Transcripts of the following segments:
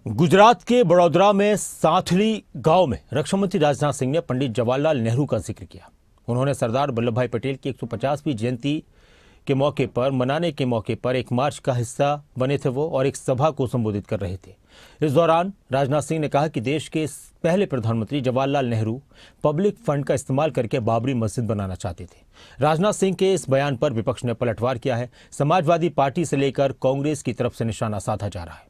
गुजरात के बड़ौदरा में सांथली गांव में रक्षा मंत्री राजनाथ सिंह ने पंडित जवाहरलाल नेहरू का जिक्र किया। उन्होंने सरदार वल्लभ भाई पटेल की 150वीं जयंती के मौके पर मनाने के मौके पर एक मार्च का हिस्सा बने थे वो और एक सभा को संबोधित कर रहे थे। इस दौरान राजनाथ सिंह ने कहा कि देश के पहले प्रधानमंत्री जवाहरलाल नेहरू पब्लिक फंड का इस्तेमाल करके बाबरी मस्जिद बनाना चाहते थे। राजनाथ सिंह के इस बयान पर विपक्ष ने पलटवार किया है। समाजवादी पार्टी से लेकर कांग्रेस की तरफ से निशाना साधा जा रहा है।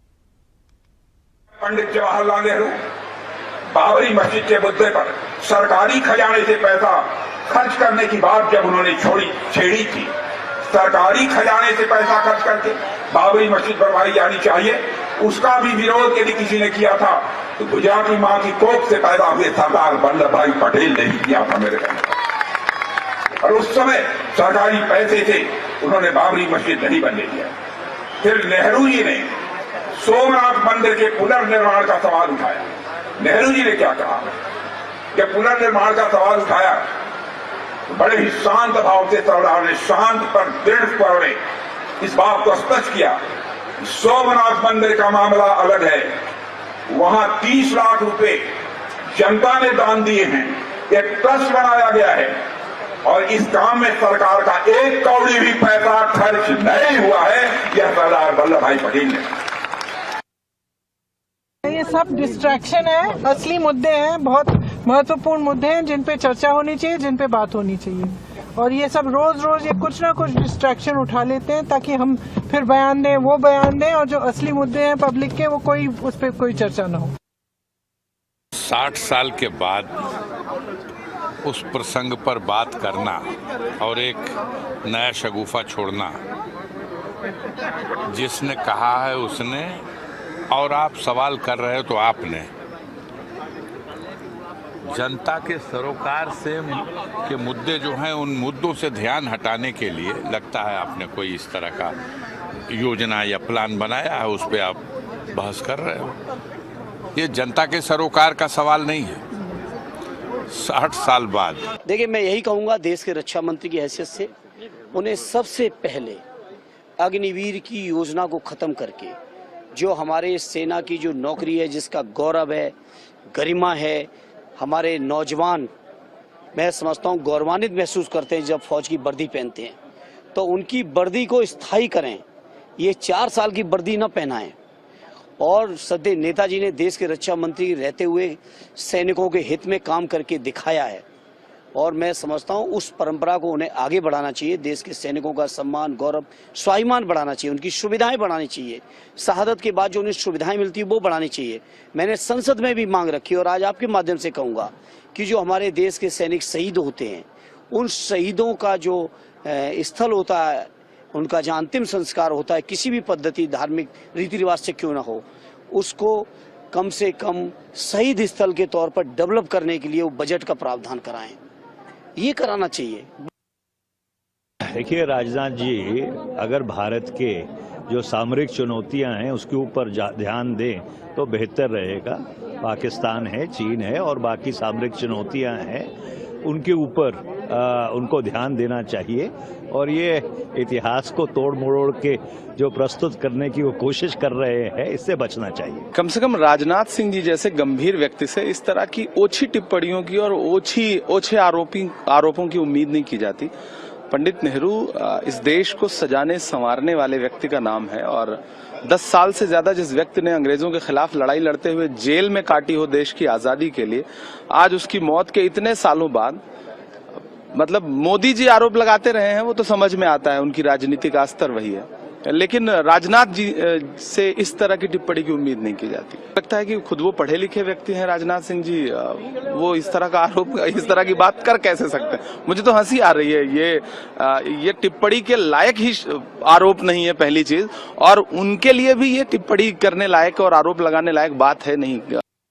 पंडित जवाहरलाल नेहरू बाबरी मस्जिद के मुद्दे पर सरकारी खजाने से पैसा खर्च करने की बात जब उन्होंने छेड़ी थी, सरकारी खजाने से पैसा खर्च करके बाबरी मस्जिद बनवाई जानी चाहिए, उसका भी विरोध यदि किसी ने किया था तो गुजराती मां की कोख से पैदा हुए सरदार वल्लभ भाई पटेल ने ही किया था मेरे कहने। और उस समय सरकारी पैसे से उन्होंने बाबरी मस्जिद नहीं बनने दिया। फिर नेहरू जी ने सोमनाथ मंदिर के पुनर्निर्माण का सवाल उठाया। नेहरू जी ने क्या कहा? जब पुनर्निर्माण का सवाल उठाया तो बड़े ही शांत भाव से सरदार ने शांत पर दृढ़ स्वर में इस बात को स्पष्ट किया, सोमनाथ मंदिर का मामला अलग है, वहां 30 लाख रुपए जनता ने दान दिए हैं, एक ट्रस्ट बनाया गया है और इस काम में सरकार का एक कौड़ी भी पैसा खर्च नहीं हुआ है। यह सरदार वल्लभ भाई पटेल ने। ये सब डिस्ट्रैक्शन है, असली मुद्दे हैं, बहुत महत्वपूर्ण मुद्दे हैं जिन पे चर्चा होनी चाहिए, जिन पे बात होनी चाहिए। और ये सब रोज रोज ये कुछ ना कुछ डिस्ट्रैक्शन उठा लेते हैं ताकि हम फिर बयान दें, वो बयान दें, और जो असली मुद्दे हैं पब्लिक के वो उस पर कोई चर्चा ना हो। 60 साल के बाद उस प्रसंग पर बात करना और एक नया शगुफा छोड़ना, जिसने कहा है उसने, और आप सवाल कर रहे हो तो आपने जनता के सरोकार से के मुद्दे जो हैं उन मुद्दों से ध्यान हटाने के लिए लगता है आपने कोई इस तरह का योजना या प्लान बनाया है, उस पर आप बहस कर रहे हो। ये जनता के सरोकार का सवाल नहीं है। 60 साल बाद देखिए, मैं यही कहूँगा, देश के रक्षा मंत्री की हैसियत से उन्हें सबसे पहले अग्निवीर की योजना को खत्म करके जो हमारे सेना की जो नौकरी है, जिसका गौरव है, गरिमा है, हमारे नौजवान, मैं समझता हूँ, गौरवान्वित महसूस करते हैं जब फौज की वर्दी पहनते हैं, तो उनकी वर्दी को स्थायी करें। ये 4 साल की वर्दी न पहनाएं। और सदैव नेताजी ने देश के रक्षा मंत्री रहते हुए सैनिकों के हित में काम करके दिखाया है और मैं समझता हूं उस परंपरा को उन्हें आगे बढ़ाना चाहिए। देश के सैनिकों का सम्मान, गौरव, स्वाभिमान बढ़ाना चाहिए, उनकी सुविधाएं बढ़ानी चाहिए, शहादत के बाद जो उन्हें सुविधाएं मिलती है वो बढ़ानी चाहिए। मैंने संसद में भी मांग रखी और आज आपके माध्यम से कहूँगा कि जो हमारे देश के सैनिक शहीद होते हैं, उन शहीदों का जो स्थल होता है, उनका जहाँ अंतिम संस्कार होता है, किसी भी पद्धति, धार्मिक रीति रिवाज से क्यों ना हो, उसको कम से कम शहीद स्थल के तौर पर डेवलप करने के लिए वो बजट का प्रावधान कराएं। ये कराना चाहिए। देखिए राजनाथ जी, अगर भारत के जो सामरिक चुनौतियां हैं उसके ऊपर ध्यान दें तो बेहतर रहेगा। पाकिस्तान है, चीन है और बाकी सामरिक चुनौतियां हैं, उनके ऊपर उनको ध्यान देना चाहिए और ये इतिहास को तोड़ मरोड़ के जो प्रस्तुत करने की वो कोशिश कर रहे हैं, इससे बचना चाहिए। कम से कम राजनाथ सिंह जी जैसे गंभीर व्यक्ति से इस तरह की ओछी टिप्पणियों की और ओछे आरोपों की उम्मीद नहीं की जाती। पंडित नेहरू इस देश को सजाने संवारने वाले व्यक्ति का नाम है और 10 साल से ज्यादा जिस व्यक्ति ने अंग्रेजों के खिलाफ लड़ाई लड़ते हुए जेल में काटी हो देश की आजादी के लिए, आज उसकी मौत के इतने सालों बाद मतलब मोदी जी आरोप लगाते रहे हैं, वो तो समझ में आता है, उनकी राजनीति का स्तर वही है, लेकिन राजनाथ जी से इस तरह की टिप्पणी की उम्मीद नहीं की जाती। लगता है कि खुद वो पढ़े लिखे व्यक्ति हैं राजनाथ सिंह जी, वो इस तरह का आरोप, इस तरह की बात कर कैसे सकते हैं? मुझे तो हंसी आ रही है। ये टिप्पणी के लायक ही आरोप नहीं है, पहली चीज, और उनके लिए भी ये टिप्पणी करने लायक और आरोप लगाने लायक बात है नहीं।